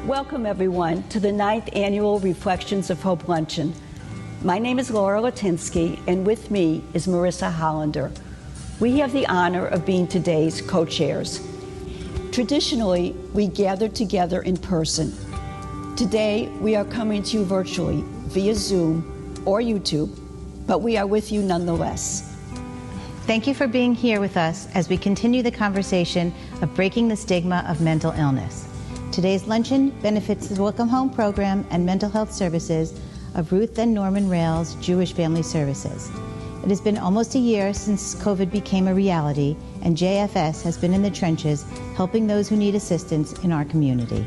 Welcome, everyone, to the 9th Annual Reflections of Hope Luncheon. My name is Laura Latinsky, and with me is Marissa Hollander. We have the honor of being today's co-chairs. Traditionally, we gather together in person. Today, we are coming to you virtually via Zoom or YouTube, but we are with you nonetheless. Thank you for being here with us as we continue the conversation of breaking the stigma of mental illness. Today's luncheon benefits the Welcome Home program and mental health services of Ruth and Norman Rails Jewish Family Services. It has been almost a year since COVID became a reality, and JFS has been in the trenches helping those who need assistance in our community.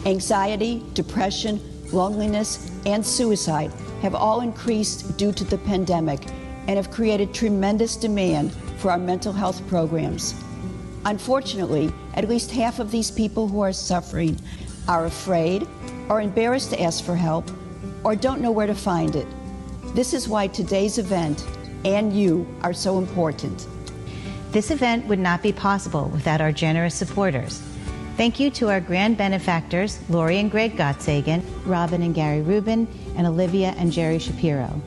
Anxiety, depression, loneliness, and suicide have all increased due to the pandemic and have created tremendous demand for our mental health programs. Unfortunately, at least half of these people who are suffering are afraid or embarrassed to ask for help or don't know where to find it. This is why today's event and you are so important. This event would not be possible without our generous supporters. Thank you to our grand benefactors, Lori and Greg Gottsagen, Robin and Gary Rubin, and Olivia and Jerry Shapiro.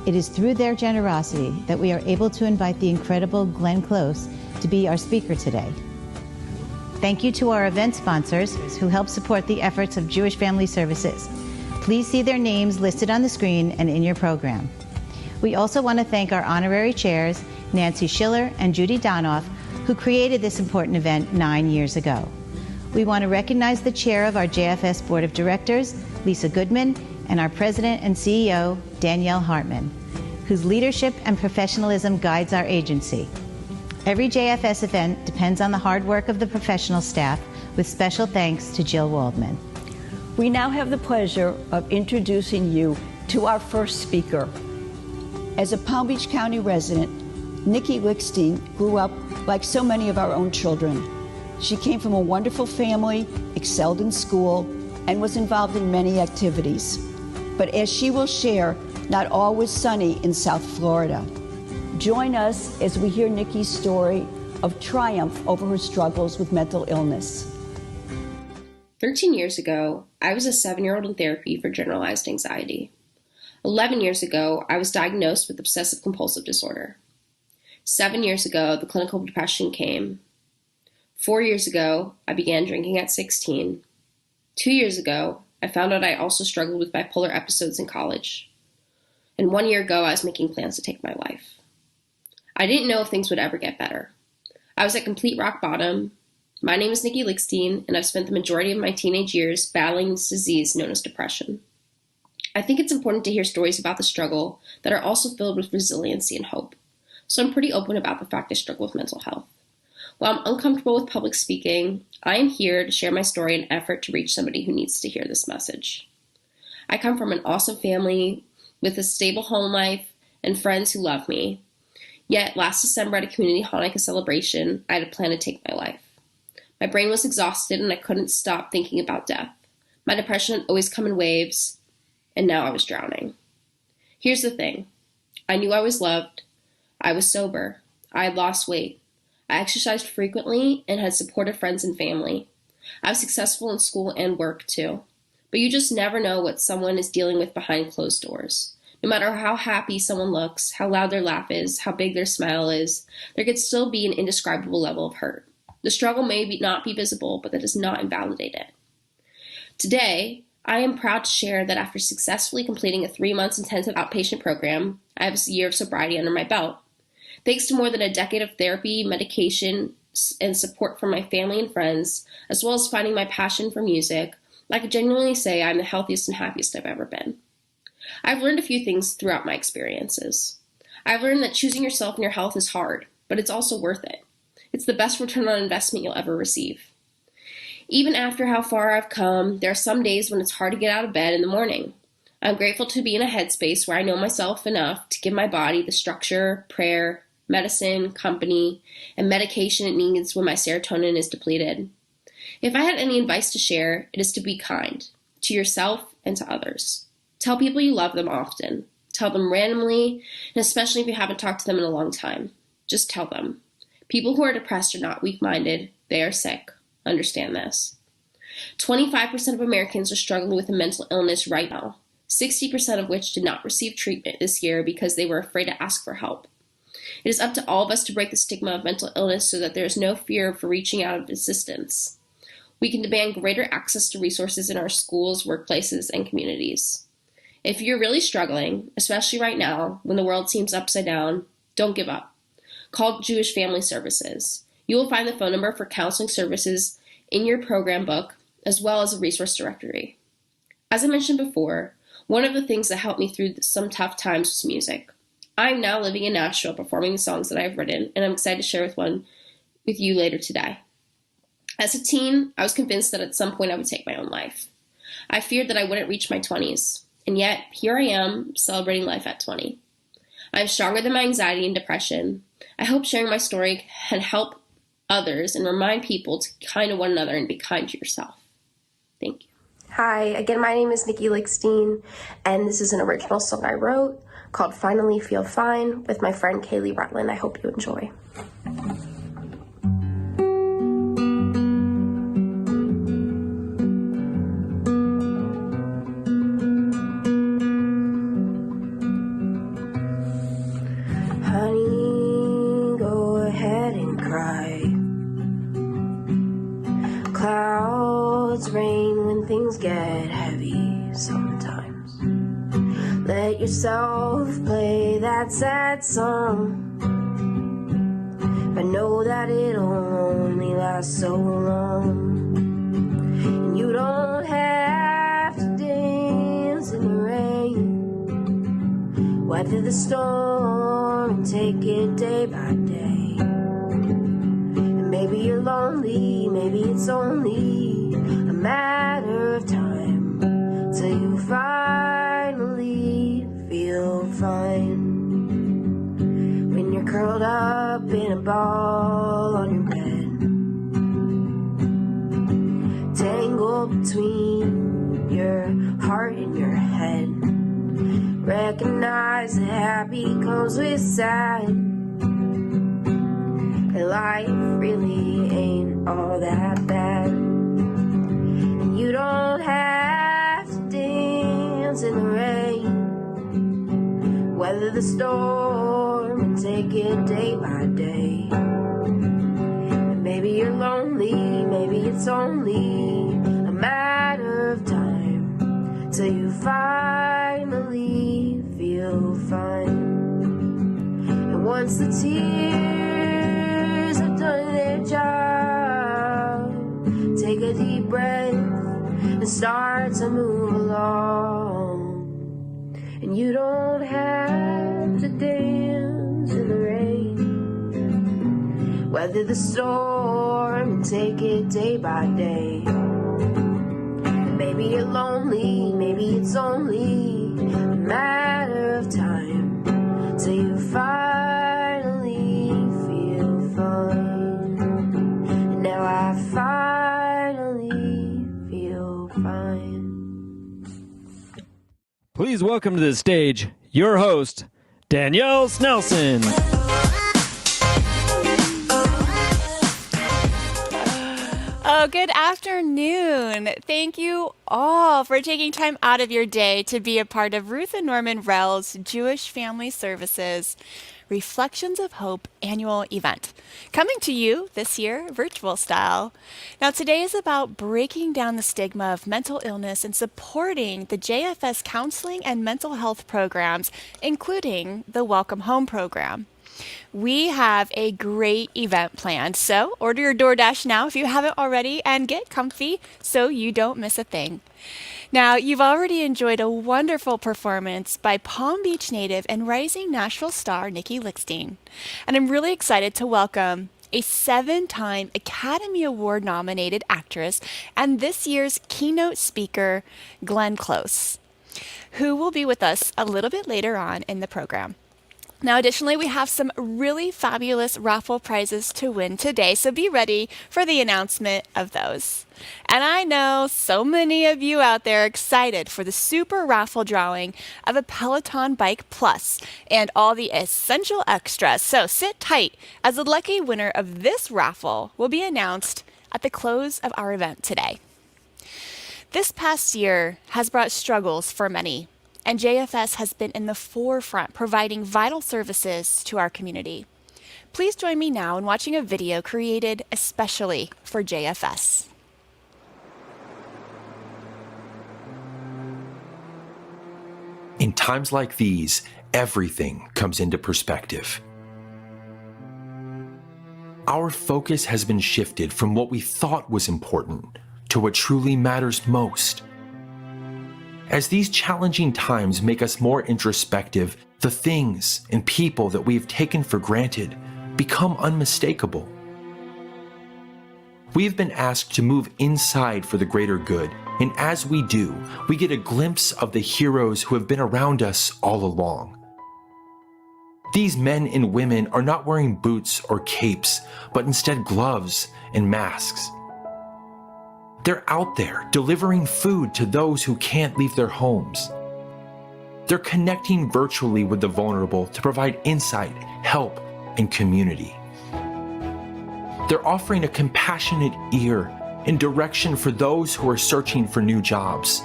It is through their generosity that we are able to invite the incredible Glenn Close to be our speaker today. Thank you to our event sponsors who help support the efforts of Jewish Family Services. Please see their names listed on the screen and in your program. We also want to thank our honorary chairs, Nancy Schiller and Judy Donoff, who created this important event 9 years ago. We want to recognize the chair of our JFS Board of Directors, Lisa Goodman, and our president and CEO, Danielle Hartman, whose leadership and professionalism guides our agency. Every JFS event depends on the hard work of the professional staff, with special thanks to Jill Waldman. We now have the pleasure of introducing you to our first speaker. As a Palm Beach County resident, Nikki Lickstein grew up like so many of our own children. She came from a wonderful family, excelled in school, and was involved in many activities. But as she will share, not all was sunny in South Florida. Join us as we hear Nikki's story of triumph over her struggles with mental illness. 13 years ago, I was a 7-year-old in therapy for generalized anxiety. 11 years ago, I was diagnosed with obsessive-compulsive disorder. 7 years ago, the clinical depression came. 4 years ago, I began drinking at 16. 2 years ago, I found out I also struggled with bipolar episodes in college. And 1 year ago, I was making plans to take my life. I didn't know if things would ever get better. I was at complete rock bottom. My name is Nikki Lickstein, and I've spent the majority of my teenage years battling this disease known as depression. I think it's important to hear stories about the struggle that are also filled with resiliency and hope. So I'm pretty open about the fact I struggle with mental health. While I'm uncomfortable with public speaking, I am here to share my story in an effort to reach somebody who needs to hear this message. I come from an awesome family with a stable home life and friends who love me. Yet last December at a community Hanukkah celebration, I had a plan to take my life. My brain was exhausted and I couldn't stop thinking about death. My depression had always come in waves, and now I was drowning. Here's the thing. I knew I was loved. I was sober. I had lost weight. I exercised frequently and had supportive friends and family. I was successful in school and work too. But you just never know what someone is dealing with behind closed doors. No matter how happy someone looks, how loud their laugh is, how big their smile is, there could still be an indescribable level of hurt. The struggle may not be visible, but that does not invalidate it. Today, I am proud to share that after successfully completing a 3 months intensive outpatient program, I have a year of sobriety under my belt. Thanks to more than a decade of therapy, medication, and support from my family and friends, as well as finding my passion for music, I can genuinely say I'm the healthiest and happiest I've ever been. I've learned a few things throughout my experiences. I've learned that choosing yourself and your health is hard, but it's also worth it. It's the best return on investment you'll ever receive. Even after how far I've come, there are some days when it's hard to get out of bed in the morning. I'm grateful to be in a headspace where I know myself enough to give my body the structure, prayer, medicine, company, and medication it needs when my serotonin is depleted. If I had any advice to share, it is to be kind to yourself and to others. Tell people you love them often. Tell them randomly, and especially if you haven't talked to them in a long time. Just tell them. People who are depressed are not weak-minded. They are sick. Understand this. 25% of Americans are struggling with a mental illness right now, 60% of which did not receive treatment this year because they were afraid to ask for help. It is up to all of us to break the stigma of mental illness so that there is no fear for reaching out for assistance. We can demand greater access to resources in our schools, workplaces, and communities. If you're really struggling, especially right now when the world seems upside down, don't give up. Call Jewish Family Services. You will find the phone number for counseling services in your program book, as well as a resource directory. As I mentioned before, one of the things that helped me through some tough times was music. I'm now living in Nashville performing the songs that I've written, and I'm excited to share one with you later today. As a teen, I was convinced that at some point I would take my own life. I feared that I wouldn't reach my 20s, and yet here I am celebrating life at 20. I'm stronger than my anxiety and depression. I hope sharing my story can help others and remind people to be kind to one another and be kind to yourself. Thank you. Hi, again, my name is Nikki Lickstein, and this is an original song I wrote called Finally Feel Fine with my friend Kaylee Rutland. I hope you enjoy. Honey, go ahead and cry. Clouds rain when things get heavy sometimes. Let yourself play that sad song, but know that it'll only last so long. And you don't have to dance in the rain. Weather the storm and take it day by day. And maybe you're lonely, maybe it's only a matter of time till you finally feel fine. When you're curled up in a ball on your bed, tangled between your heart and your head, recognize that happy comes with sad, and life really ain't all that bad. And you don't have to dance in the rain, weather the storm and take it day by day. And maybe you're lonely, maybe it's only a matter of time till you finally feel fine. And once the tears have done their job, take a deep breath and start to move along. And you don't have to dance in the rain, weather the storm and take it day by day. And maybe you're lonely, maybe it's only a matter of time till you finally feel fine. And now I finally feel fine. Please welcome to the stage your host, Danielle Snelson. Oh, good afternoon. Thank you all for taking time out of your day to be a part of Ruth and Norman Rell's Jewish Family Services Reflections of Hope annual event, coming to you this year virtual style. Now, today is about breaking down the stigma of mental illness and supporting the JFS counseling and mental health programs, including the Welcome Home program. We have a great event planned, so order your DoorDash now if you haven't already and get comfy so you don't miss a thing. Now, you've already enjoyed a wonderful performance by Palm Beach native and rising Nashville star Nikki Lickstein. And I'm really excited to welcome a 7-time Academy Award nominated actress and this year's keynote speaker, Glenn Close, who will be with us a little bit later on in the program. Now, additionally, we have some really fabulous raffle prizes to win today, so be ready for the announcement of those. And I know so many of you out there are excited for the super raffle drawing of a Peloton Bike Plus and all the essential extras. So sit tight, as the lucky winner of this raffle will be announced at the close of our event today. This past year has brought struggles for many, and JFS has been in the forefront providing vital services to our community. Please join me now in watching a video created especially for JFS. In times like these, everything comes into perspective. Our focus has been shifted from what we thought was important to what truly matters most. As these challenging times make us more introspective, the things and people that we have taken for granted become unmistakable. We have been asked to move inside for the greater good, and as we do, we get a glimpse of the heroes who have been around us all along. These men and women are not wearing boots or capes, but instead gloves and masks. They're out there delivering food to those who can't leave their homes. They're connecting virtually with the vulnerable to provide insight, help, and community. They're offering a compassionate ear and direction for those who are searching for new jobs.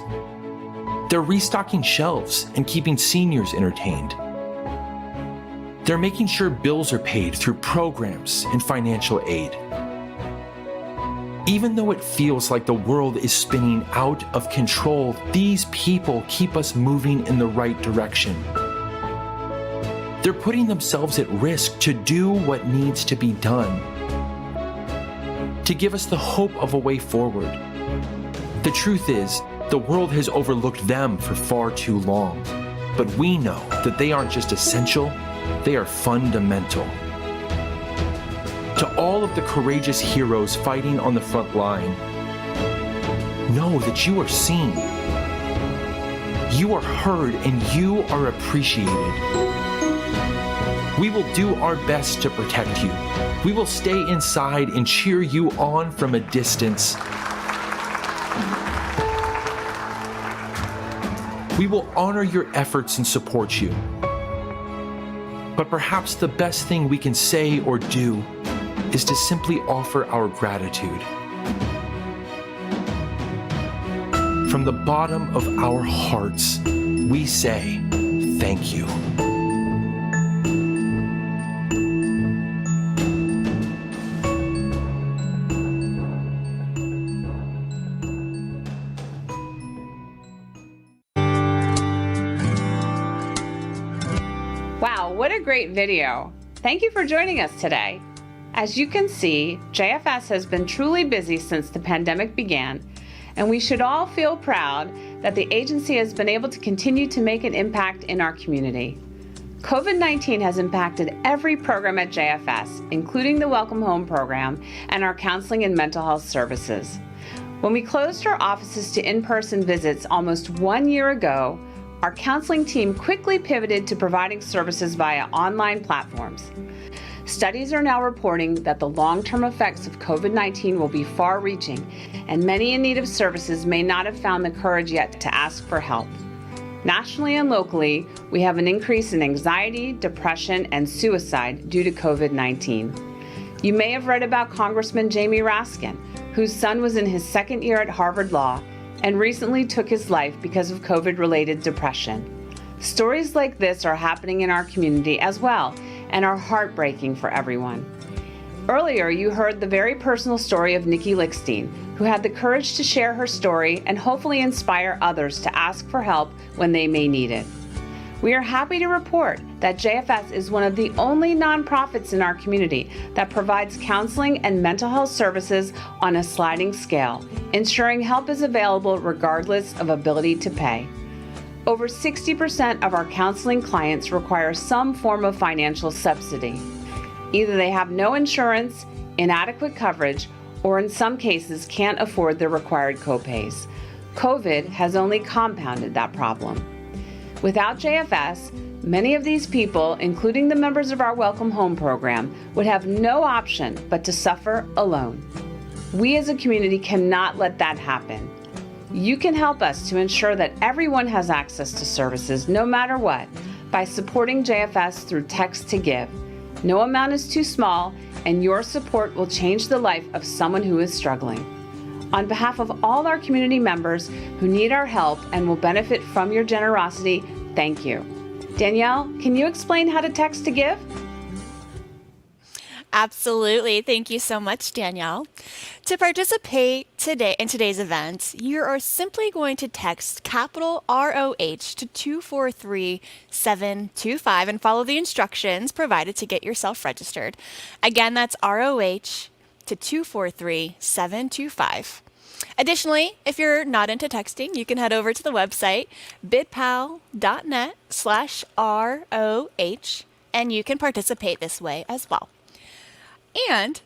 They're restocking shelves and keeping seniors entertained. They're making sure bills are paid through programs and financial aid. Even though it feels like the world is spinning out of control, these people keep us moving in the right direction. They're putting themselves at risk to do what needs to be done, to give us the hope of a way forward. The truth is, the world has overlooked them for far too long, but we know that they aren't just essential, they are fundamental. To all of the courageous heroes fighting on the front line, know that you are seen, you are heard, and you are appreciated. We will do our best to protect you. We will stay inside and cheer you on from a distance. We will honor your efforts and support you. But perhaps the best thing we can say or do is to simply offer our gratitude. From the bottom of our hearts, we say thank you. Wow, what a great video. Thank you for joining us today. As you can see, JFS has been truly busy since the pandemic began, and we should all feel proud that the agency has been able to continue to make an impact in our community. COVID-19 has impacted every program at JFS, including the Welcome Home program and our counseling and mental health services. When we closed our offices to in-person visits almost 1 year ago, our counseling team quickly pivoted to providing services via online platforms. Studies are now reporting that the long-term effects of COVID-19 will be far-reaching, and many in need of services may not have found the courage yet to ask for help. Nationally and locally, we have an increase in anxiety, depression, and suicide due to COVID-19. You may have read about Congressman Jamie Raskin, whose son was in his second year at Harvard Law and recently took his life because of COVID-related depression. Stories like this are happening in our community as well, and are heartbreaking for everyone. Earlier, you heard the very personal story of Nikki Lickstein, who had the courage to share her story and hopefully inspire others to ask for help when they may need it. We are happy to report that JFS is one of the only nonprofits in our community that provides counseling and mental health services on a sliding scale, ensuring help is available regardless of ability to pay. Over 60% of our counseling clients require some form of financial subsidy. Either they have no insurance, inadequate coverage, or in some cases can't afford the required copays. COVID has only compounded that problem. Without JFS, many of these people, including the members of our Welcome Home program, would have no option but to suffer alone. We as a community cannot let that happen. You can help us to ensure that everyone has access to services no matter what by supporting JFS through Text to Give. No amount is too small, and your support will change the life of someone who is struggling. On behalf of all our community members who need our help and will benefit from your generosity, thank you. Danielle, can you explain how to text to give? Absolutely. Thank you so much, Danielle. To participate today in today's event, you are simply going to text capital ROH to 243725 and follow the instructions provided to get yourself registered. Again, that's ROH to 243725. Additionally, if you're not into texting, you can head over to the website bitpal.net/ROH and you can participate this way as well. And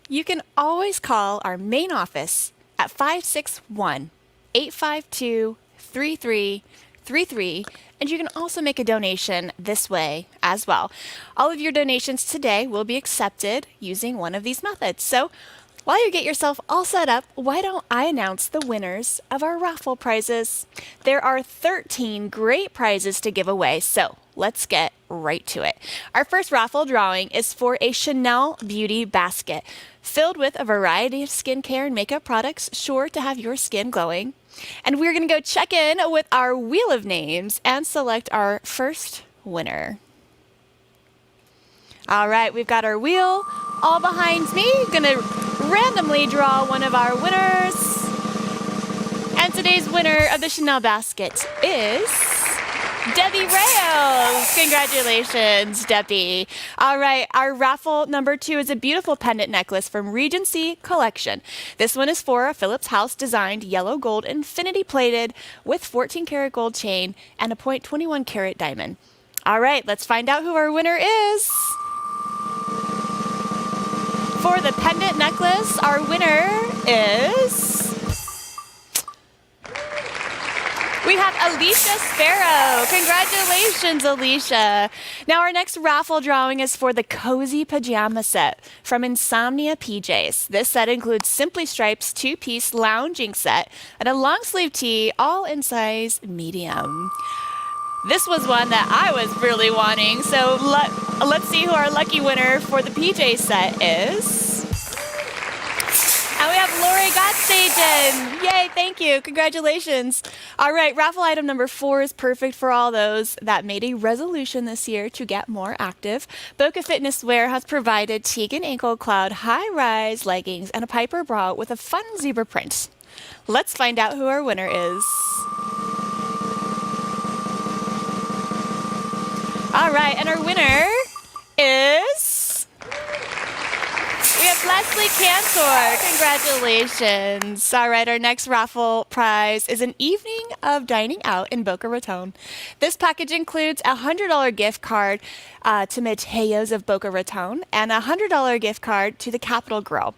you can always call our main office at 561-852-3333, and you can also make a donation this way as well. All of your donations today will be accepted using one of these methods. So while you get yourself all set up, why don't I announce the winners of our raffle prizes? There are 13 great prizes to give away, so let's get right to it. Our first raffle drawing is for a Chanel Beauty basket filled with a variety of skincare and makeup products sure to have your skin glowing. And we're going to go check in with our wheel of names and select our first winner. All right, we've got our wheel all behind me. Going to randomly draw one of our winners. And today's winner of the Chanel basket is Debbie Reyes. Congratulations, Debbie. All right, our raffle number 2 is a beautiful pendant necklace from Regency Collection. This one is for a Phillips House designed yellow gold infinity plated with 14 karat gold chain and a 0.21 carat diamond. All right, let's find out who our winner is. For the pendant necklace, our winner is... we have Alicia Sparrow. Congratulations, Alicia. Now our next raffle drawing is for the Cozy Pajama Set from Insomnia PJs. This set includes Simply Stripes 2-piece lounging set and a long sleeve tee, all in size medium. This was one that I was really wanting, so let's see who our lucky winner for the PJ set is. And we have Lori Gottsagen. Yay, thank you. Congratulations. All right, raffle item number 4 is perfect for all those that made a resolution this year to get more active. Boca Fitness Wear has provided Tegan Ankle Cloud high-rise leggings and a Piper bra with a fun zebra print. Let's find out who our winner is. All right, and our winner is... we have Leslie Cantor. Congratulations. All right, our next raffle prize is an evening of dining out in Boca Raton. This package includes a $100 gift card to Mateo's of Boca Raton and a $100 gift card to the Capitol Grill.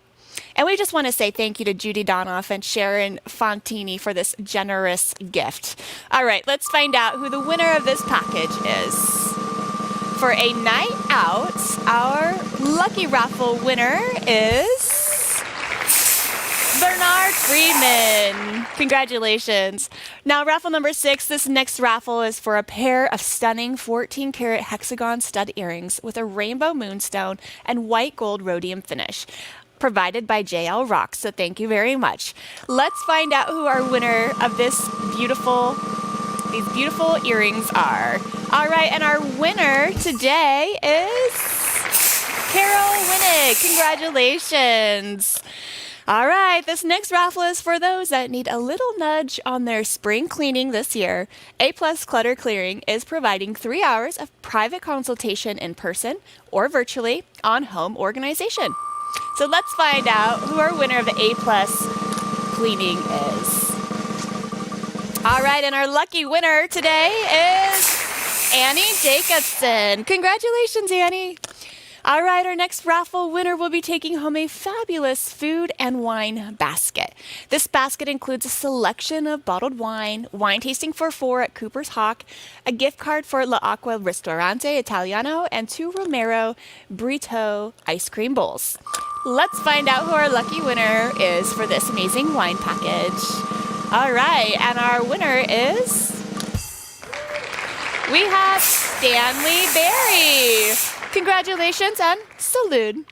And we just want to say thank you to Judy Donoff and Sharon Fontini for this generous gift. All right, let's find out who the winner of this package is. For a night out, our lucky raffle winner is Bernard Friedman. Congratulations. Now, raffle number 6, this next raffle is for a pair of stunning 14 karat hexagon stud earrings with a rainbow moonstone and white gold rhodium finish, provided by JL Rocks. So thank you very much. Let's find out who our winner of these beautiful earrings are. All right, and our winner today is Carol Winnick. Congratulations. All right, this next raffle is for those that need a little nudge on their spring cleaning this year. A+ Clutter Clearing is providing 3 hours of private consultation in person or virtually on home organization. So let's find out who our winner of the A+ cleaning is. All right, and our lucky winner today is Annie Jacobson. Congratulations, Annie. All right, our next raffle winner will be taking home a fabulous food and wine basket. This basket includes a selection of bottled wine tasting for 4 at Cooper's Hawk, a gift card for La Acqua Ristorante Italiano, and 2 Romero Brito ice cream bowls. Let's find out who our lucky winner is for this amazing wine package. All right, and our winner is... we have Stanley Berry. Congratulations and salute.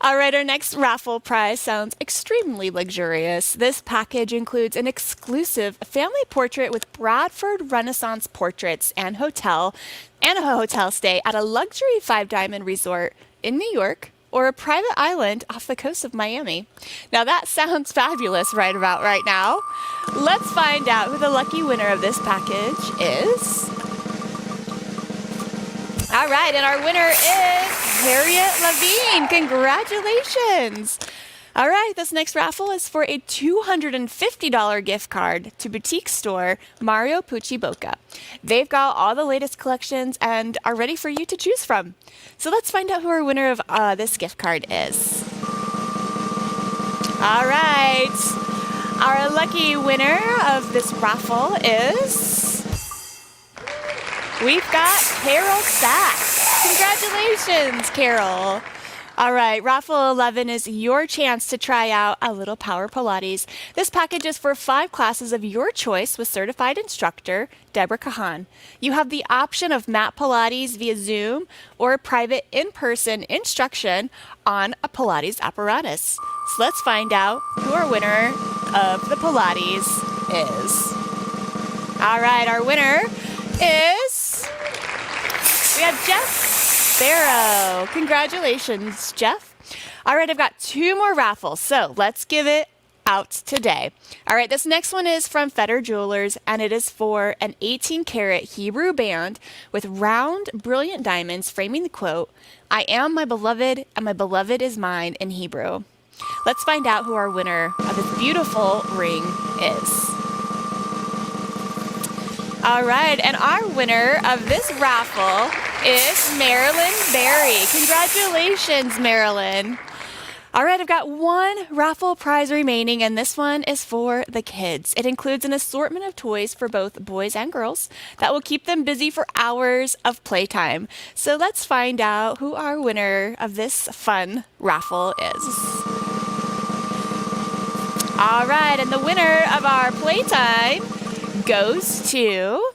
All right, our next raffle prize sounds extremely luxurious. This package includes an exclusive family portrait with Bradford Renaissance Portraits and a hotel stay at a luxury 5-diamond resort in New York or a private island off the coast of Miami. Now that sounds fabulous right about right now. Let's find out who the lucky winner of this package is. All right, and our winner is Harriet Levine. Congratulations. All right, this next raffle is for a $250 gift card to boutique store Mario Pucci Bocca. They've got all the latest collections and are ready for you to choose from. So let's find out who our winner of this gift card is. All right, our lucky winner of this raffle is... We've got Carol Sachs. Congratulations, Carol. All right, raffle 11 is your chance to try out a little Power Pilates. This package is for 5 classes of your choice with certified instructor Deborah Kahan. You have the option of mat Pilates via Zoom or a private in-person instruction on a Pilates apparatus. So let's find out who our winner of the Pilates is. All right, our winner is... We have Jeff Sparrow. Congratulations, Jeff. All right, I've got 2 more raffles, so let's give it out today. All right, this next one is from Fetter Jewelers, and it is for an 18-karat Hebrew band with round, brilliant diamonds framing the quote, "I am my beloved, and my beloved is mine," in Hebrew. Let's find out who our winner of this beautiful ring is. All right, and our winner of this raffle is Marilyn Berry. Congratulations, Marilyn. All right, I've got 1 raffle prize remaining, and this one is for the kids. It includes an assortment of toys for both boys and girls that will keep them busy for hours of playtime. So let's find out who our winner of this fun raffle is. All right, and the winner of our playtime goes to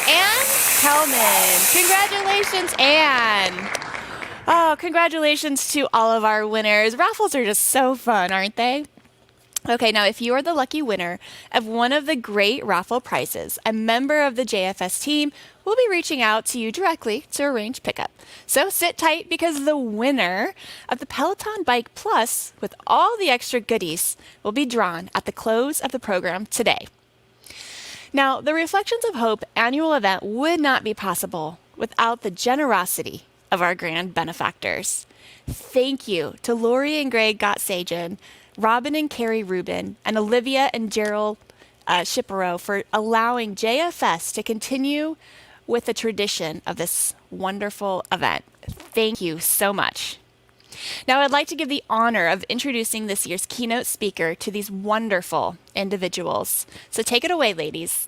Anne Kelman. Congratulations, Anne. Oh, congratulations to all of our winners. Raffles are just so fun, aren't they? Okay, now if you are the lucky winner of one of the great raffle prizes, a member of the JFS team will be reaching out to you directly to arrange pickup. So sit tight because the winner of the Peloton Bike Plus with all the extra goodies will be drawn at the close of the program today. Now, the Reflections of Hope annual event would not be possible without the generosity of our grand benefactors. Thank you to Lori and Greg Gottsagen, Robin and Carrie Rubin, and Olivia and Gerald Shipero for allowing JFS to continue with the tradition of this wonderful event. Thank you so much. Now, I'd like to give the honor of introducing this year's keynote speaker to these wonderful individuals. So take it away, ladies.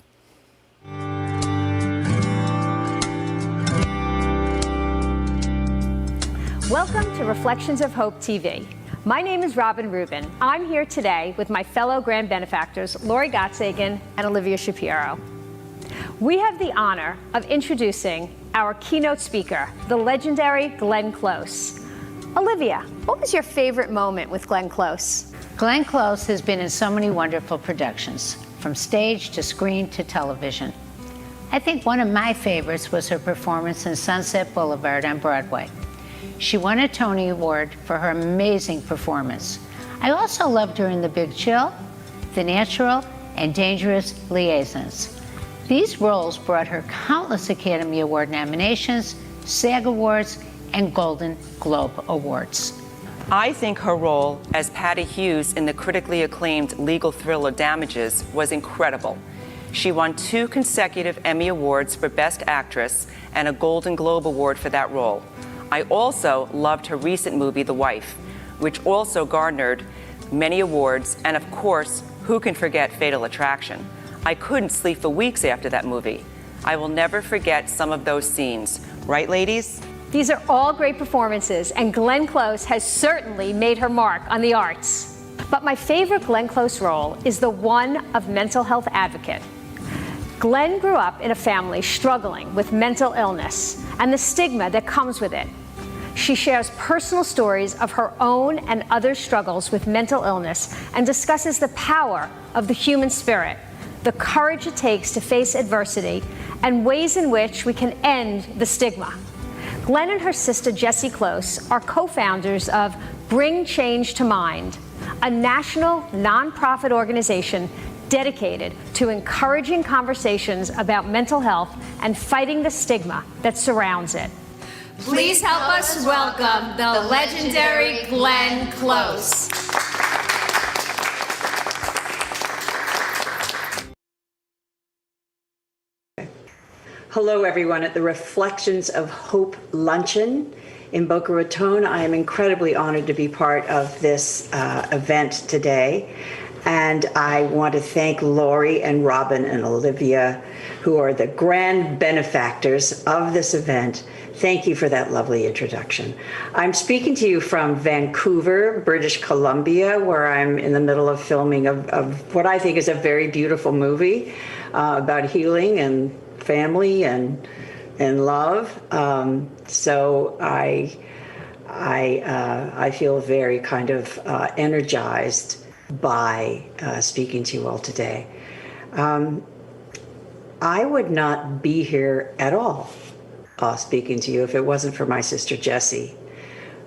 Welcome to Reflections of Hope TV. My name is Robin Rubin. I'm here today with my fellow grand benefactors, Lori Gottsagen and Olivia Shapiro. We have the honor of introducing our keynote speaker, the legendary Glenn Close. Olivia, what was your favorite moment with Glenn Close? Glenn Close has been in so many wonderful productions, from stage to screen to television. I think one of my favorites was her performance in Sunset Boulevard on Broadway. She won a Tony Award for her amazing performance. I also loved her in The Big Chill, The Natural, and Dangerous Liaisons. These roles brought her countless Academy Award nominations, SAG Awards, and Golden Globe Awards. I think her role as Patty Hughes in the critically acclaimed legal thriller Damages was incredible. She won 2 consecutive Emmy Awards for Best Actress and a Golden Globe Award for that role. I also loved her recent movie, The Wife, which also garnered many awards, and of course, who can forget Fatal Attraction? I couldn't sleep for weeks after that movie. I will never forget some of those scenes. Right, ladies? These are all great performances, and Glenn Close has certainly made her mark on the arts. But my favorite Glenn Close role is the one of mental health advocate. Glenn grew up in a family struggling with mental illness and the stigma that comes with it. She shares personal stories of her own and others' struggles with mental illness and discusses the power of the human spirit, the courage it takes to face adversity, and ways in which we can end the stigma. Glenn and her sister Jessie Close are co-founders of Bring Change to Mind, a national nonprofit organization dedicated to encouraging conversations about mental health and fighting the stigma that surrounds it. Please help us welcome the legendary Glenn Close. Hello, everyone, at the Reflections of Hope Luncheon in Boca Raton. I am incredibly honored to be part of this event today. And I want to thank Lori and Robin and Olivia, who are the grand benefactors of this event. Thank you for that lovely introduction. I'm speaking to you from Vancouver, British Columbia, where I'm in the middle of filming of what I think is a very beautiful movie about healing and family and love. So I feel very kind of energized by speaking to you all today. I would not be here at all speaking to you if it wasn't for my sister Jessie,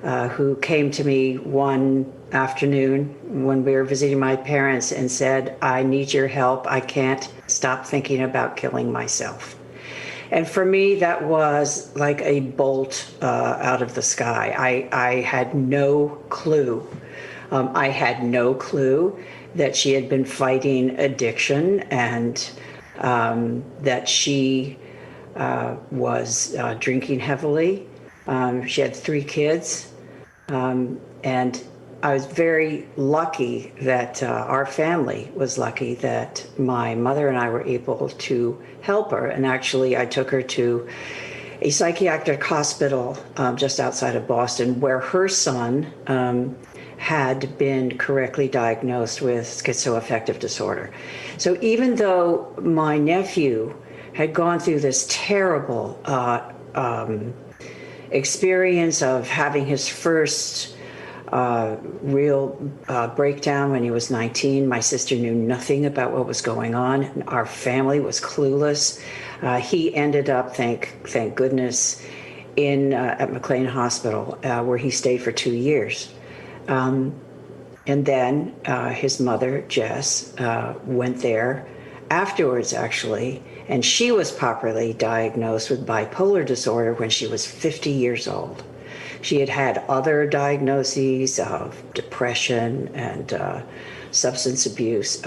who came to me one afternoon when we were visiting my parents and said, I need your help. I can't stop thinking about killing myself. And for me, that was like a bolt out of the sky. I had no clue. I had no clue that she had been fighting addiction and that she was drinking heavily. She had 3 kids. And I was very lucky that our family was lucky that my mother and I were able to help her. And actually, I took her to a psychiatric hospital just outside of Boston, where her son had been correctly diagnosed with schizoaffective disorder. So even though my nephew had gone through this terrible experience of having his first real breakdown when he was 19. My sister knew nothing about what was going on. Our family was clueless. He ended up, thank goodness, at McLean Hospital, where he stayed for 2 years. And then his mother, Jess, went there afterwards, actually, and she was properly diagnosed with bipolar disorder when she was 50 years old. She had had other diagnoses of depression and substance abuse,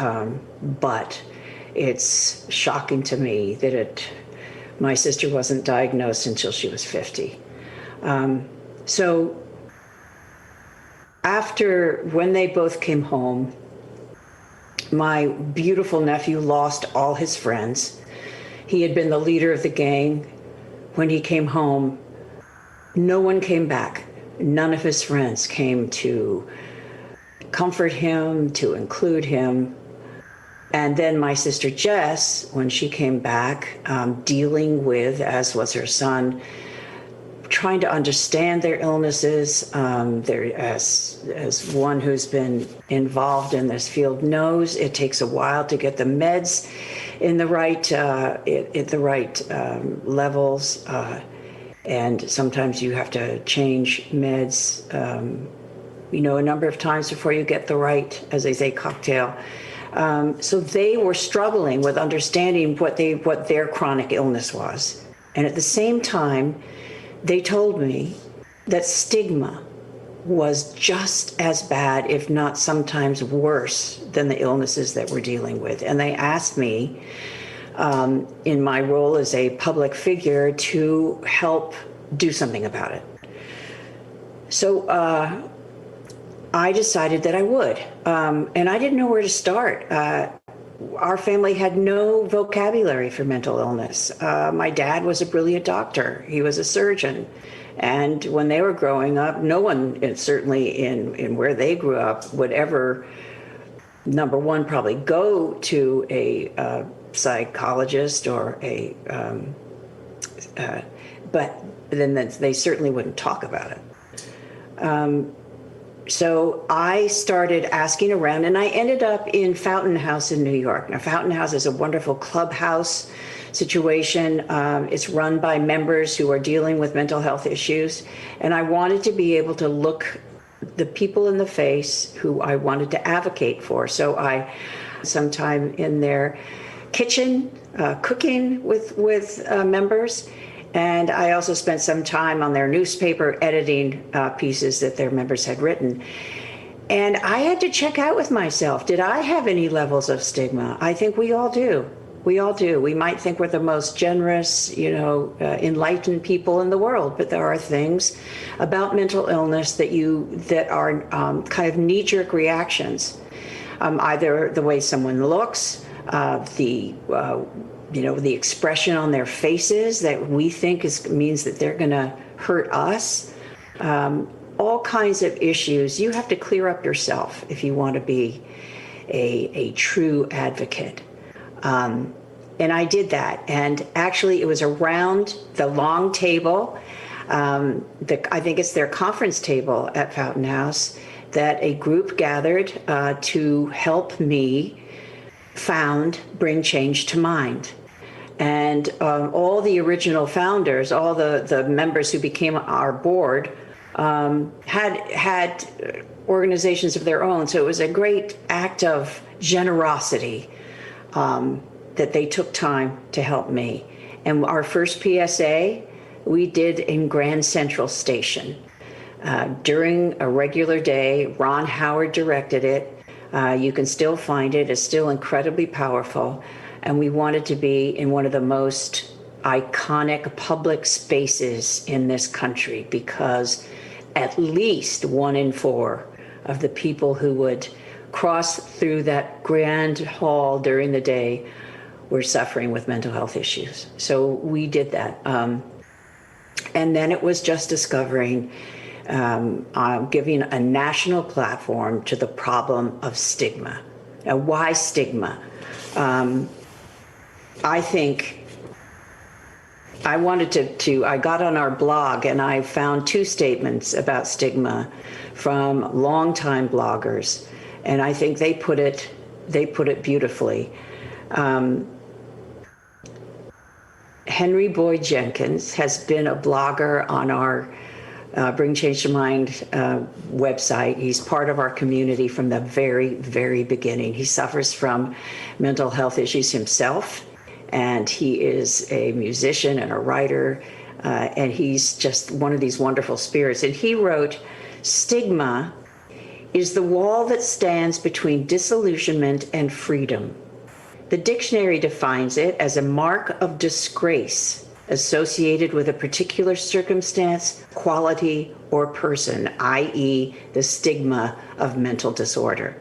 but it's shocking to me that my sister wasn't diagnosed until she was 50. So when they both came home, my beautiful nephew lost all his friends. He had been the leader of the gang. When he came home, no one came back. None of his friends came to comfort him, to include him. And then my sister Jess, when she came back, dealing with, as was her son, trying to understand their illnesses. As one who's been involved in this field knows, it takes a while to get the meds in the right levels. And sometimes you have to change meds, a number of times before you get the right, as they say, cocktail. So they were struggling with understanding what their chronic illness was. And at the same time, they told me that stigma was just as bad, if not sometimes worse, than the illnesses that we're dealing with. And they asked me, in my role as a public figure, to help do something about it. So I decided that I would. And I didn't know where to start. Our family had no vocabulary for mental illness. My dad was a brilliant doctor. He was a surgeon. And when they were growing up, no one, certainly in where they grew up, would ever, number one, probably go to a psychologist or but then they certainly wouldn't talk about it. So I started asking around, and I ended up in Fountain House in New York. Now, Fountain House is a wonderful clubhouse situation. It's run by members who are dealing with mental health issues. And I wanted to be able to look the people in the face who I wanted to advocate for. So I sometime in their kitchen cooking with members. And I also spent some time on their newspaper editing pieces that their members had written. And I had to check out with myself, did I have any levels of stigma? I think we all do. We all do. We might think we're the most generous, enlightened people in the world, but there are things about mental illness that are kind of knee-jerk reactions. Either the way someone looks, the expression on their faces that we think means that they're going to hurt us. All kinds of issues. You have to clear up yourself if you want to be a true advocate. And I did that. And actually, it was around the long table. I think it's their conference table at Fountain House that a group gathered to help me bring change to mind. And all the original founders, all the members who became our board, had organizations of their own. So it was a great act of generosity that they took time to help me. And our first PSA we did in Grand Central Station. During a regular day, Ron Howard directed it. You can still find it. It's still incredibly powerful. And we wanted to be in one of the most iconic public spaces in this country because at least 1 in 4 of the people who would cross through that grand hall during the day were suffering with mental health issues. So we did that. And then it was just discovering, giving a national platform to the problem of stigma. Now, why stigma? I think I wanted I got on our blog and I found 2 statements about stigma from longtime bloggers. And I think they put it beautifully. Henry Boyd Jenkins has been a blogger on our Bring Change to Mind website. He's part of our community from the very, very beginning. He suffers from mental health issues himself, and he is a musician and a writer, and he's just one of these wonderful spirits. And he wrote, "Stigma is the wall that stands between disillusionment and freedom. The dictionary defines it as a mark of disgrace associated with a particular circumstance, quality, or person, i.e., the stigma of mental disorder.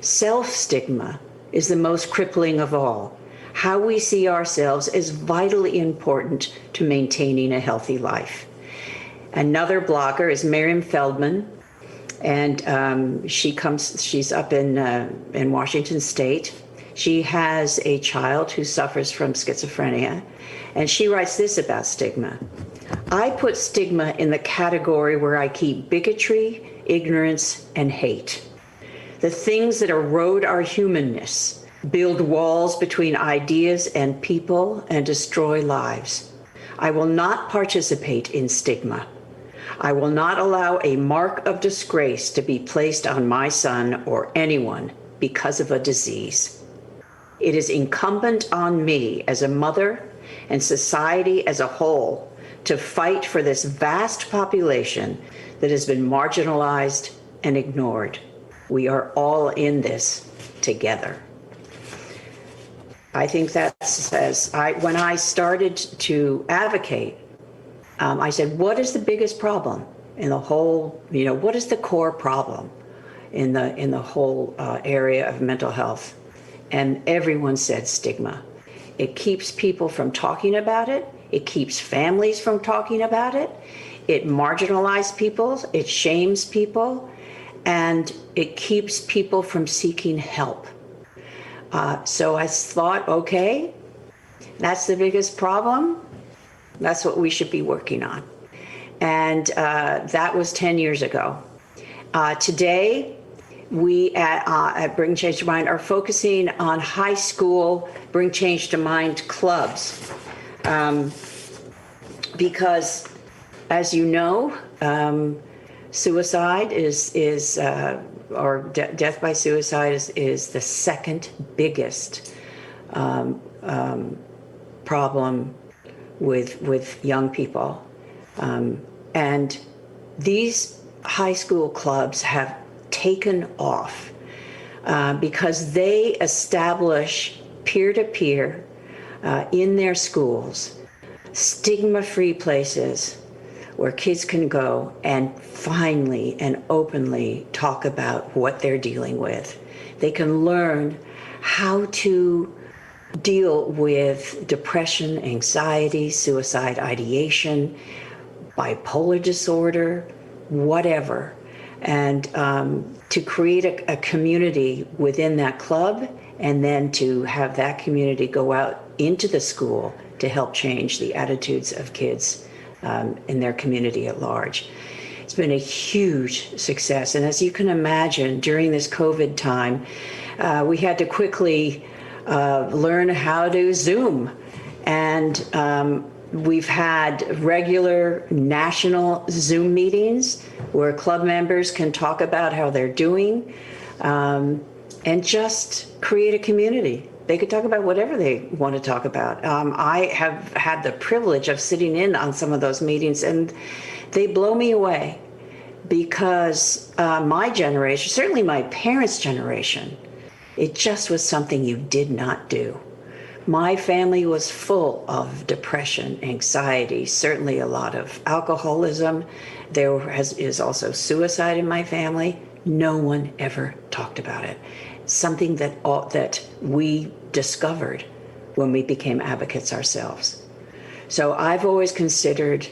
Self-stigma is the most crippling of all. How we see ourselves is vitally important to maintaining a healthy life." Another blogger is Miriam Feldman, and she's up in Washington State. She has a child who suffers from schizophrenia, and she writes this about stigma. "I put stigma in the category where I keep bigotry, ignorance, and hate. The things that erode our humanness, build walls between ideas and people, and destroy lives. I will not participate in stigma. I will not allow a mark of disgrace to be placed on my son or anyone because of a disease. It is incumbent on me as a mother and society as a whole to fight for this vast population that has been marginalized and ignored. We are all in this together." I think that says, when I started to advocate, I said, what is the biggest problem in the whole, what is the core problem in the whole area of mental health? And everyone said stigma. It keeps people from talking about it. It keeps families from talking about it. It marginalizes people. It shames people. And it keeps people from seeking help. So I thought, okay, that's the biggest problem. That's what we should be working on. And that was 10 years ago. Today, we at Bring Change to Mind are focusing on high school Bring Change to Mind clubs. Because, as you know, suicide or death by suicide is the second biggest problem with young people. And these high school clubs have taken off because they establish peer-to-peer in their schools, stigma-free places where kids can go and finally and openly talk about what they're dealing with. They can learn how to deal with depression, anxiety, suicide ideation, bipolar disorder, whatever. And to create a community within that club, and then to have that community go out into the school to help change the attitudes of kids in their community at large. It's been a huge success. And as you can imagine, during this COVID time, we had to quickly learn how to Zoom. And we've had regular national Zoom meetings where club members can talk about how they're doing and just create a community. They could talk about whatever they want to talk about. I have had the privilege of sitting in on some of those meetings, and they blow me away because my generation, certainly my parents' generation, it just was something you did not do. My family was full of depression, anxiety, certainly a lot of alcoholism. There is also suicide in my family. No one ever talked about it. Something that we discovered when we became advocates ourselves. So I've always considered,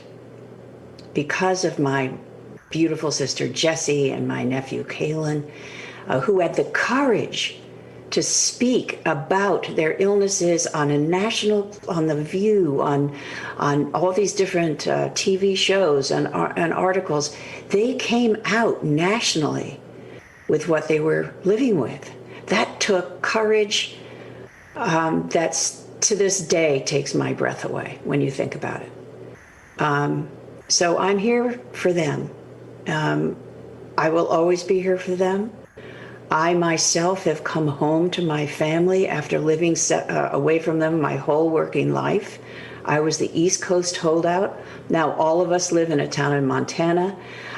because of my beautiful sister Jessie and my nephew Kalen, who had the courage to speak about their illnesses on on The View, on all these different TV shows and articles, they came out nationally with what they were living with. That took courage. That's to this day takes my breath away when you think about it. So I'm here for them. I will always be here for them. I myself have come home to my family after living away from them my whole working life. I was the East Coast holdout. Now all of us live in a town in Montana.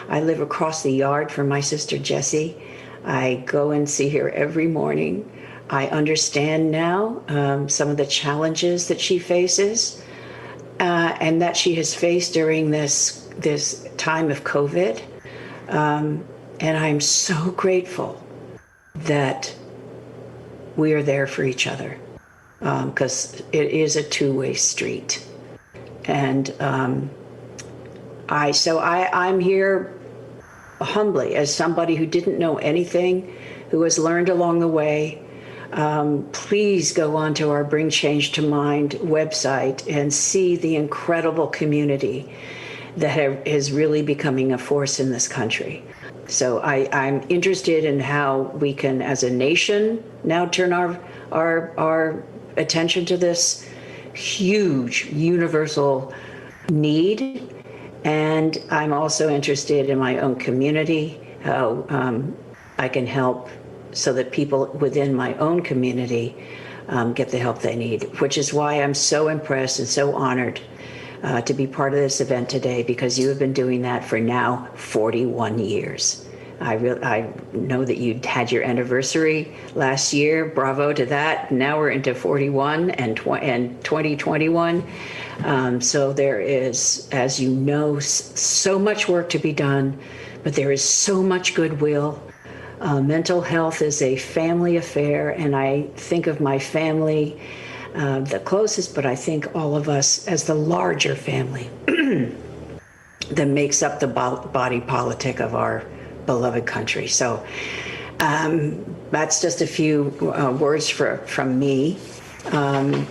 I live across the yard from my sister Jessie. I go and see her every morning. I understand now some of the challenges that she faces and that she has faced during this time of COVID. And I'm so grateful that we are there for each other, because it is a two-way street. And I'm here humbly as somebody who didn't know anything, who has learned along the way. Please go onto our Bring Change to Mind website and see the incredible community that is really becoming a force in this country. So I'm interested in how we can, as a nation, now turn our attention to this huge universal need. And I'm also interested in my own community, how I can help so that people within my own community get the help they need, which is why I'm so impressed and so honored to be part of this event today, because you have been doing that for now 41 years. I know that you had your anniversary last year. Bravo to that. Now we're into 41 and 2021. So there is, as you know, so much work to be done, but there is so much goodwill. Mental health is a family affair, and I think of my family the closest, but I think all of us as the larger family that makes up the body politic of our beloved country. So that's just a few words from me.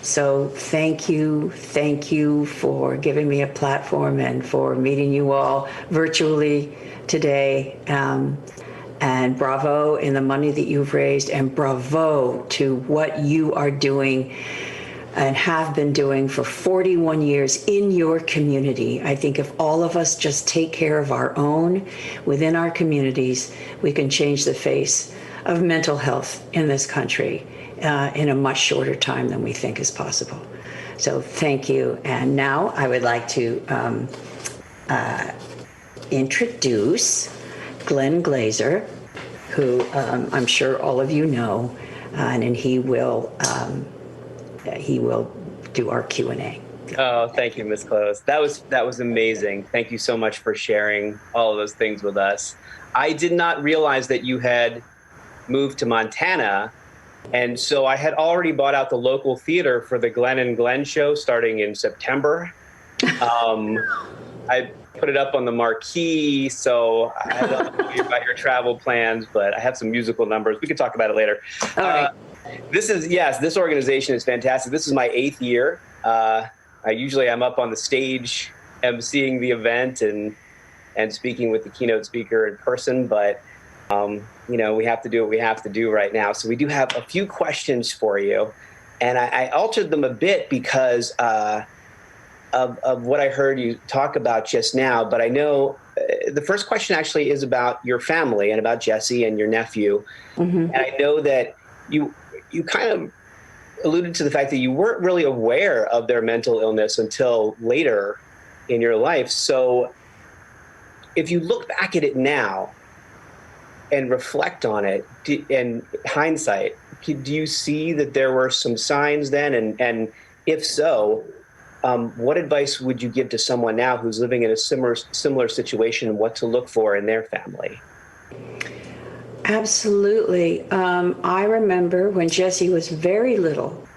So thank you for giving me a platform and for meeting you all virtually today. And bravo in the money that you've raised, and bravo to what you are doing and have been doing for 41 years in your community. I think if all of us just take care of our own within our communities, we can change the face of mental health in this country in a much shorter time than we think is possible. So thank you. And now I would like to introduce Glenn Glazer, who I'm sure all of you know, and he will do our Q&A. Oh, thank you, Ms. Close. That was amazing. Thank you so much for sharing all of those things with us. I did not realize that you had moved to Montana, and so I had already bought out the local theater for the Glenn and Glenn show starting in September. I put it up on the marquee, so I don't know about your travel plans, but I have some musical numbers. We can talk about it later. All right. This organization is fantastic. This is my 8th year. I'm up on the stage emceeing the event and speaking with the keynote speaker in person, but we have to do what we have to do right now. So we do have a few questions for you, and I altered them a bit because of what I heard you talk about just now. But I know the first question actually is about your family and about Jesse and your nephew. Mm-hmm. And I know that you kind of alluded to the fact that you weren't really aware of their mental illness until later in your life. So if you look back at it now and reflect on it in hindsight, do you see that there were some signs then? And if so, what advice would you give to someone now who's living in a similar situation, what to look for in their family? Absolutely. I remember when Jessie was very little,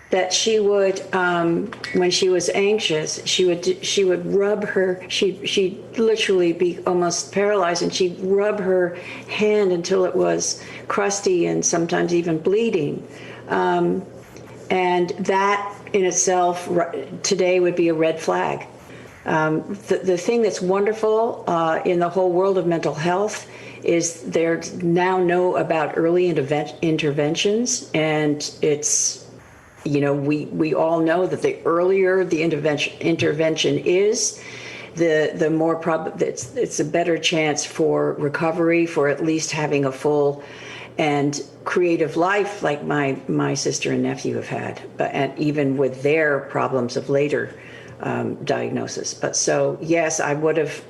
that she would, when she was anxious, she would rub her. She'd literally be almost paralyzed, and she'd rub her hand until it was crusty and sometimes even bleeding. And that in itself today would be a red flag. The thing that's wonderful in the whole world of mental health is they now know about early interventions, and it's, we all know that the earlier the intervention is, the more it's a better chance for recovery, for at least having a full and creative life like my sister and nephew have had, and even with their problems of later diagnosis. But so yes, I would have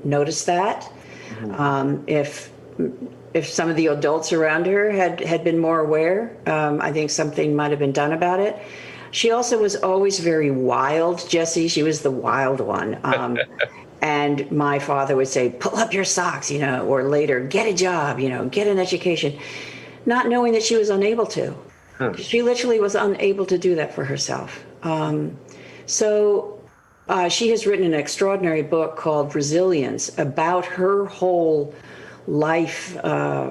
noticed that. Mm-hmm. If some of the adults around her had been more aware, I think something might have been done about it. She also was always very wild, Jessie. She was the wild one. And my father would say, pull up your socks, or later, get a job, get an education, not knowing that she was unable to. Huh. She literally was unable to do that for herself. So she has written an extraordinary book called Resilience about her whole life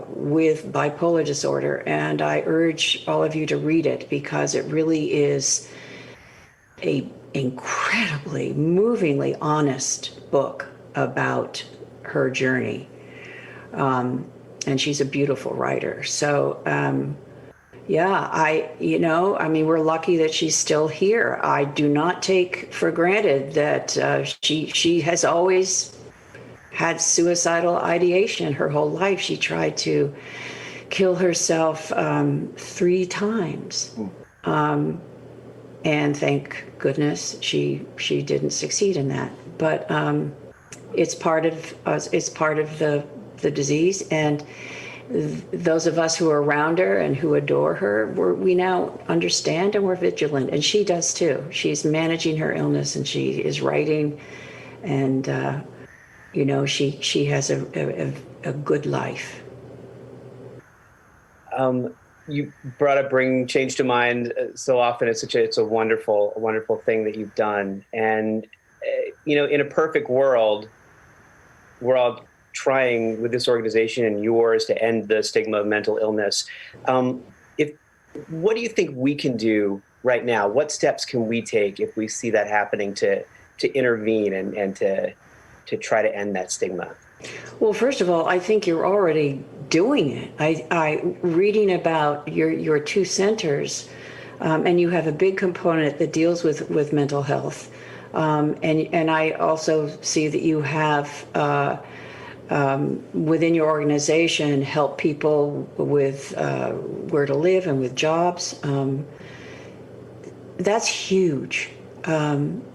with bipolar disorder. And I urge all of you to read it, because it really is a incredibly, movingly honest book about her journey. And she's a beautiful writer. So, we're lucky that she's still here. I do not take for granted that she has always had suicidal ideation her whole life. She tried to kill herself 3 times. And thank goodness she didn't succeed in that. But it's part of us. It's part of the disease, and those of us who are around her and who adore her, we now understand, and we're vigilant. And she does too. She's managing her illness, and she is writing, and she has a good life. You brought up bringing change to mind so often. It's a wonderful thing that you've done. And, in a perfect world, we're all trying with this organization and yours to end the stigma of mental illness. What do you think we can do right now? What steps can we take if we see that happening to intervene and to try to end that stigma? Well, first of all, I think you're already doing it. I reading about your two centers, and you have a big component that deals with mental health, and I also see that you have within your organization help people with where to live and with jobs. That's huge.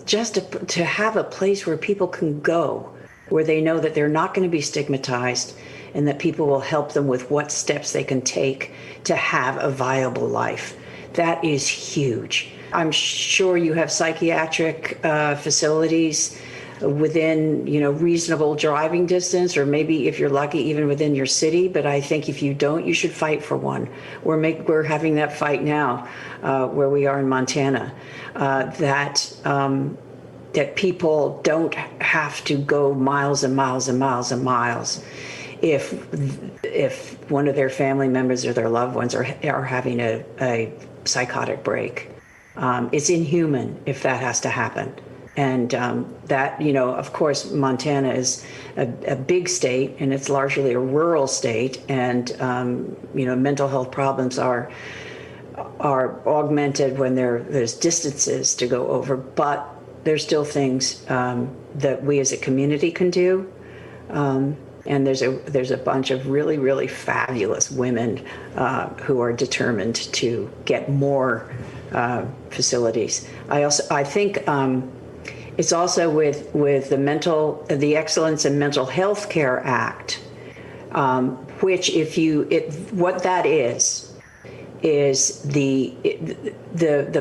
Just to have a place where people can go, where they know that they're not going to be stigmatized and that people will help them with what steps they can take to have a viable life. That is huge. I'm sure you have psychiatric facilities within, reasonable driving distance, or maybe if you're lucky, even within your city. But I think if you don't, you should fight for one. We're having that fight now, where we are in Montana, that people don't have to go miles and miles and miles and miles if one of their family members or their loved ones are having a psychotic break. It's inhuman if that has to happen. And that, of course, Montana is a big state, and it's largely a rural state. And, mental health problems are augmented when there's distances to go over. But there's still things that we as a community can do. And there's a bunch of really, really fabulous women who are determined to get more facilities. I think it's also with the Excellence in Mental Health Care Act, which what that is the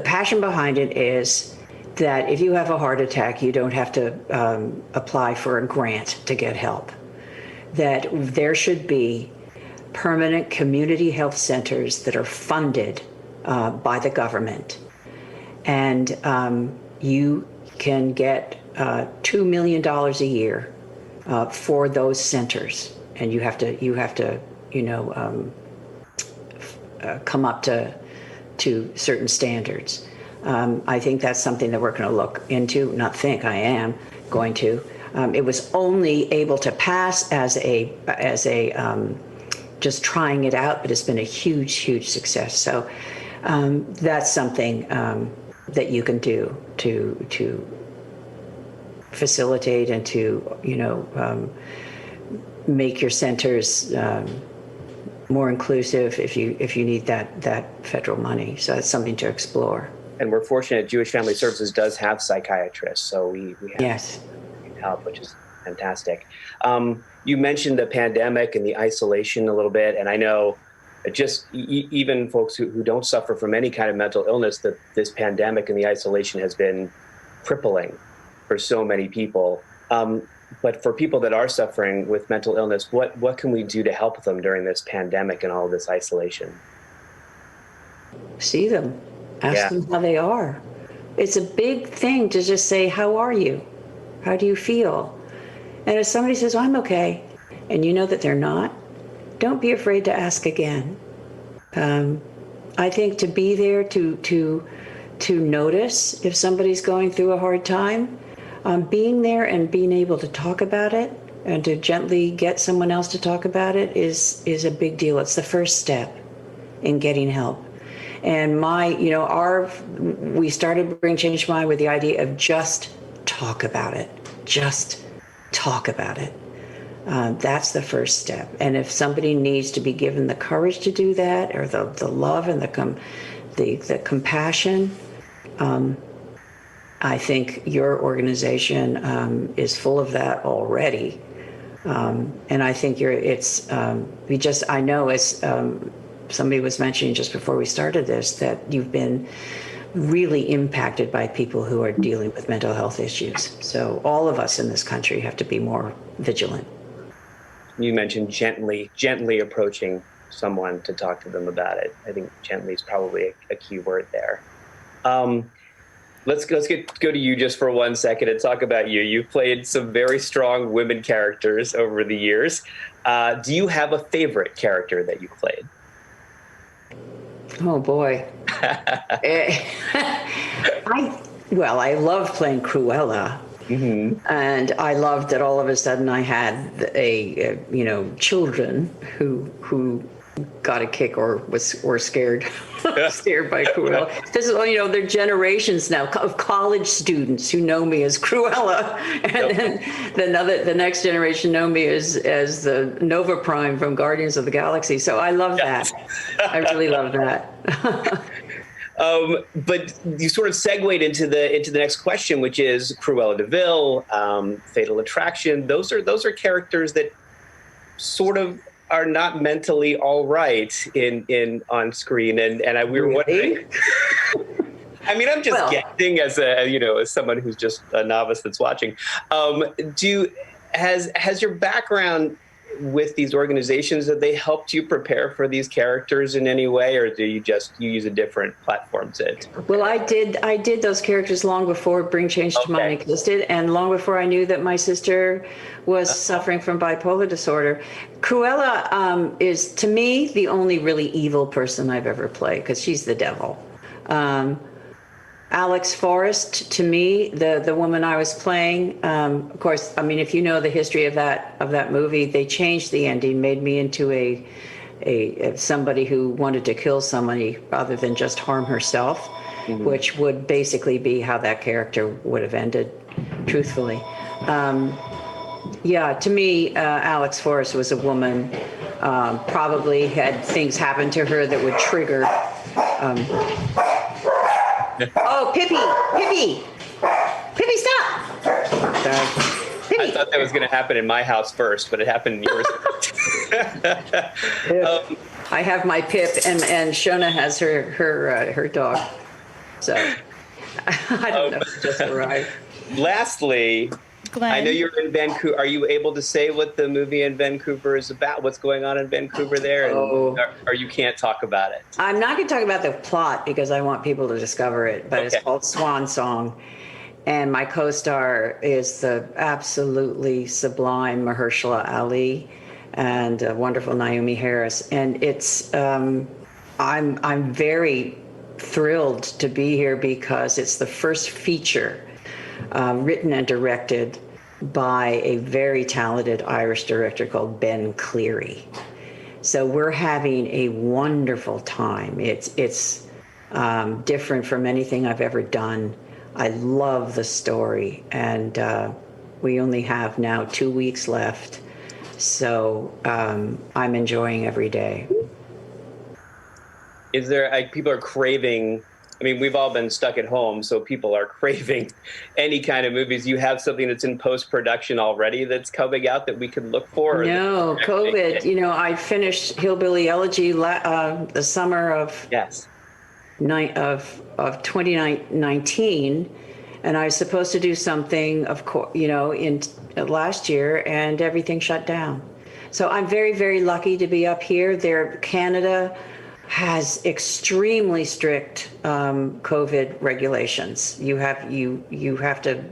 passion behind it is that if you have a heart attack, you don't have to apply for a grant to get help. That there should be permanent community health centers that are funded by the government, and you can get $2 million a year for those centers, and you have to come up to certain standards. I think that's something that we're going to look into. Not think, I am going to. It was only able to pass as a just trying it out, but it's been a huge, huge success. So that's something that you can do to facilitate and to make your centers more inclusive if you need that federal money. So that's something to explore. And we're fortunate Jewish Family Services does have psychiatrists, so we have yes. help, which is fantastic. You mentioned the pandemic and the isolation a little bit, and I know just even folks who don't suffer from any kind of mental illness, that this pandemic and the isolation has been crippling for so many people. But for people that are suffering with mental illness, what can we do to help them during this pandemic and all of this isolation? See them. Ask them how they are. It's a big thing to just say, how are you? How do you feel? And if somebody says, well, I'm okay, and you know that they're not, don't be afraid to ask again. I think to be there to notice if somebody's going through a hard time, being there and being able to talk about it and to gently get someone else to talk about it is a big deal. It's the first step in getting help. And we started Bring Change Mind with the idea of just talk about it. Just talk about it. That's the first step. And if somebody needs to be given the courage to do that, or the love and the compassion, I think your organization is full of that already. And I think I know as somebody was mentioning just before we started this, that you've been really impacted by people who are dealing with mental health issues. So all of us in this country have to be more vigilant. You mentioned gently approaching someone to talk to them about it. I think gently is probably a key word there. Let's go to you just for 1 second and talk about you. You've played some very strong women characters over the years. Do you have a favorite character that you've played? Oh boy. I love playing Cruella. Mm-hmm. And I loved that all of a sudden I had children who got a kick or scared scared by Cruella. This is, they're generations now of college students who know me as Cruella, and then the next generation know me as the Nova Prime from Guardians of the Galaxy. So I love that. I really love that. But you sort of segued into the next question, which is Cruella de Vil, Fatal Attraction. Those are characters that sort of are not mentally all right in on screen, and we were wondering. I mean, I'm just guessing as someone who's just a novice that's watching. Has your background with these organizations, have they helped you prepare for these characters in any way, or do you use a different platform to? Well, I did those characters long before Bring Change to Mind existed, and long before I knew that my sister was suffering from bipolar disorder. Cruella is, to me, the only really evil person I've ever played, because she's the devil. Alex Forrest, to me, the woman I was playing, of course, I mean, if you know the history of that movie, they changed the ending, made me into a somebody who wanted to kill somebody rather than just harm herself, mm-hmm. which would basically be how that character would have ended, truthfully. To me, Alex Forrest was a woman, probably had things happen to her that would trigger. Oh, Pippi, stop! Pippi. I thought that was going to happen in my house first, but it happened in yours. I have my Pip, and Shona has her dog. So I don't know. She just arrived. Lastly, Glenn. I know you're in Vancouver. Are you able to say what the movie in Vancouver is about? What's going on in Vancouver there? Or you can't talk about it? I'm not going to talk about the plot because I want people to discover it, but It's called Swan Song. And my co-star is the absolutely sublime Mahershala Ali and wonderful Naomi Harris. And it's, I'm very thrilled to be here because it's the first feature written and directed by a very talented Irish director called Ben Cleary. So we're having a wonderful time. It's different from anything I've ever done. I love the story, and we only have now 2 weeks left. So I'm enjoying every day. Is there, people are craving, I mean, we've all been stuck at home, so people are craving any kind of movies. You have something that's in post-production already that's coming out that we could look for? No, COVID. I finished Hillbilly Elegy the summer of 2019, and I was supposed to do something, of course, in last year, and everything shut down. So I'm very, very lucky to be up here. Canada has extremely strict COVID regulations. You have to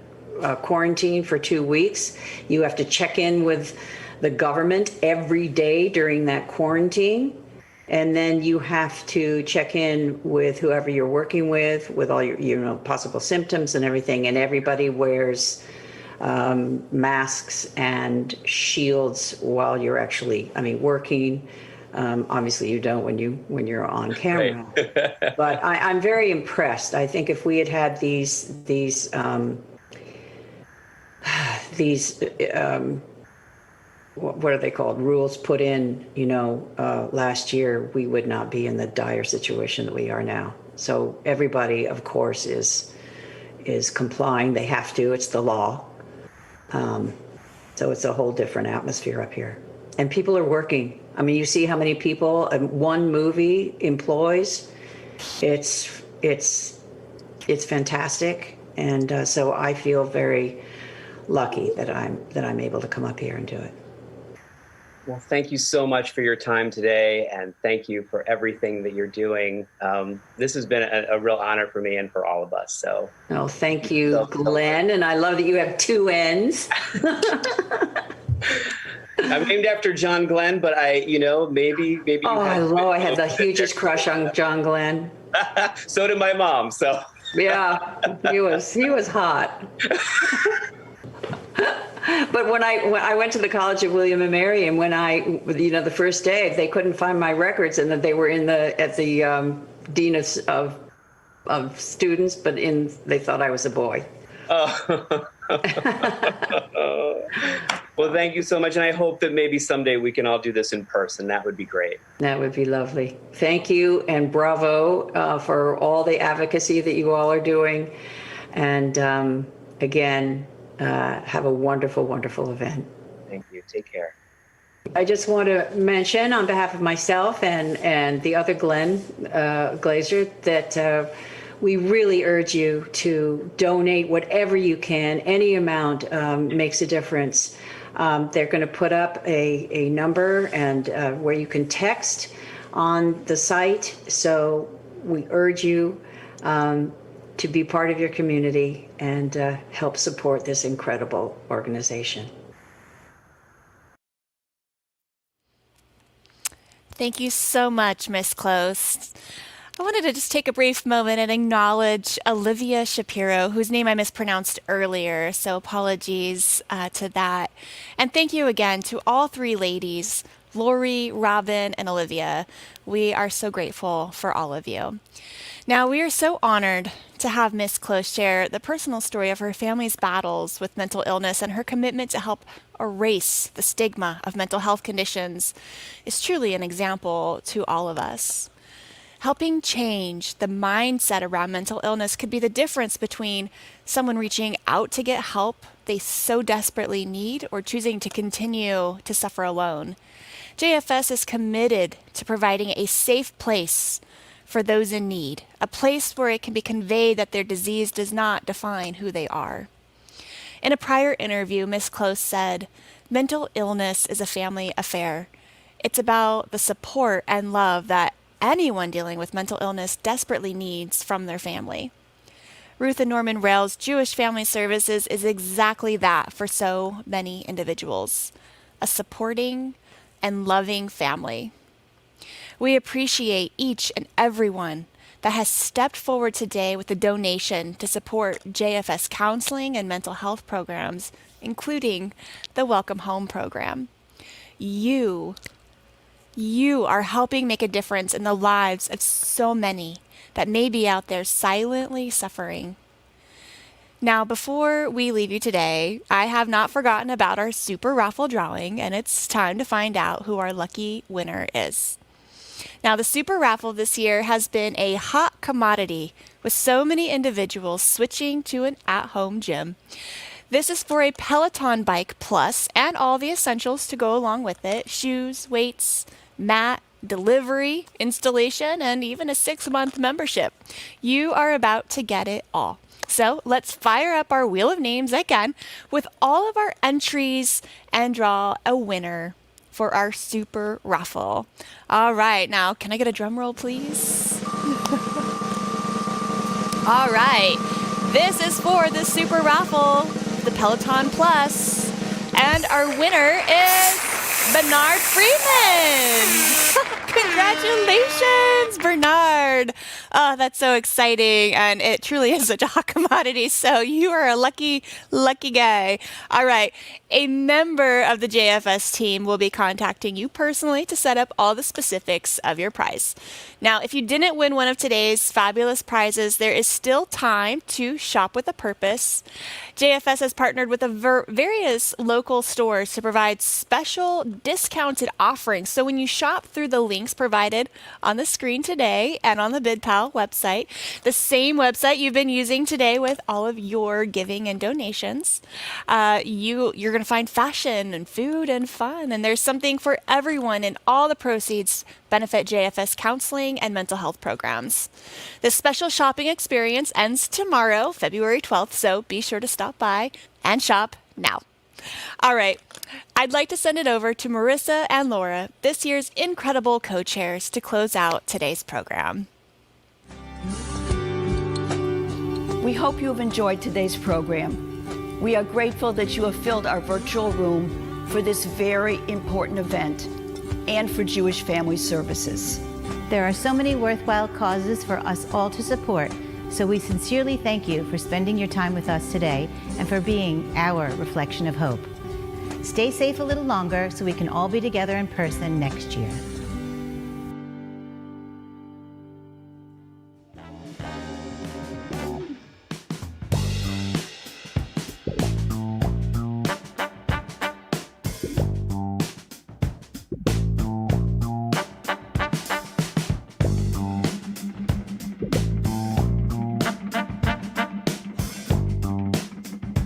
quarantine for 2 weeks. You have to check in with the government every day during that quarantine. And then you have to check in with whoever you're working with all your possible symptoms and everything. And everybody wears masks and shields while you're actually, working. Obviously you don't when you're on camera, right. But I'm very impressed. I think if we had these what are they called, rules put in, last year, we would not be in the dire situation that we are now. So everybody, of course, is complying. They have to. It's the law. So it's a whole different atmosphere up here. And people are working. I mean, you see how many people one movie employs. It's fantastic, and so I feel very lucky that I'm able to come up here and do it. Well, thank you so much for your time today, and thank you for everything that you're doing. This has been a real honor for me and for all of us. So, thank you, Glenn, and I love that you have two N's. I'm named after John Glenn, but maybe. Oh, I had the hugest crush on John Glenn. So did my mom. So yeah, he was hot. But when I went to the College of William and Mary, and when the first day they couldn't find my records, and that they were at the dean of students, but they thought I was a boy. Oh. Well, thank you so much, and I hope that maybe someday we can all do this in person. That would be great. That would be lovely. Thank you, and bravo for all the advocacy that you all are doing. And again, have a wonderful, wonderful event. Thank you. Take care. I just want to mention on behalf of myself and the other Glenn Glazer that we really urge you to donate whatever you can. Any amount makes a difference. They're going to put up a number and where you can text on the site. So we urge you to be part of your community and help support this incredible organization. Thank you so much, Miss Close. I wanted to just take a brief moment and acknowledge Olivia Shapiro, whose name I mispronounced earlier, so apologies to that. And thank you again to all three ladies, Lori, Robin, and Olivia. We are so grateful for all of you. Now, we are so honored to have Miss Close share the personal story of her family's battles with mental illness, and her commitment to help erase the stigma of mental health conditions is truly an example to all of us. Helping change the mindset around mental illness could be the difference between someone reaching out to get help they so desperately need or choosing to continue to suffer alone. JFS is committed to providing a safe place for those in need, a place where it can be conveyed that their disease does not define who they are. In a prior interview, Ms. Close said, "Mental illness is a family affair. It's about the support and love that anyone dealing with mental illness desperately needs from their family." Ruth and Norman Rails Jewish Family Services is exactly that for so many individuals, a supporting and loving family. We appreciate each and everyone that has stepped forward today with a donation to support JFS counseling and mental health programs, including the Welcome Home program. You are helping make a difference in the lives of so many that may be out there silently suffering. Now, before we leave you today, I have not forgotten about our super raffle drawing, and it's time to find out who our lucky winner is. Now, the super raffle this year has been a hot commodity with so many individuals switching to an at-home gym. This is for a Peloton Bike Plus and all the essentials to go along with it: shoes, weights, mat, delivery, installation, and even a 6-month membership. You are about to get it all. So let's fire up our wheel of names again with all of our entries and draw a winner for our super raffle. All right, now can I get a drum roll, please? All right, this is for the super raffle, the Peloton Plus, and our winner is Bernard Freeman. Congratulations, Bernard. Oh, that's so exciting. And it truly is such a hot commodity. So you are a lucky, lucky guy. All right. A member of the JFS team will be contacting you personally to set up all the specifics of your prize. Now, if you didn't win one of today's fabulous prizes, there is still time to shop with a purpose. JFS has partnered with various local stores to provide special discounted offerings. So when you shop through the links provided on the screen today and on the BidPal website, the same website you've been using today with all of your giving and donations, you're going to find fashion and food and fun. And there's something for everyone, and all the proceeds benefit JFS counseling and mental health programs. This special shopping experience ends tomorrow, February 12th, so be sure to stop by and shop now. All right, I'd like to send it over to Marissa and Laura, this year's incredible co-chairs, to close out today's program. We hope you have enjoyed today's program. We are grateful that you have filled our virtual room for this very important event and for Jewish Family Services. There are so many worthwhile causes for us all to support, so we sincerely thank you for spending your time with us today and for being our reflection of hope. Stay safe a little longer so we can all be together in person next year.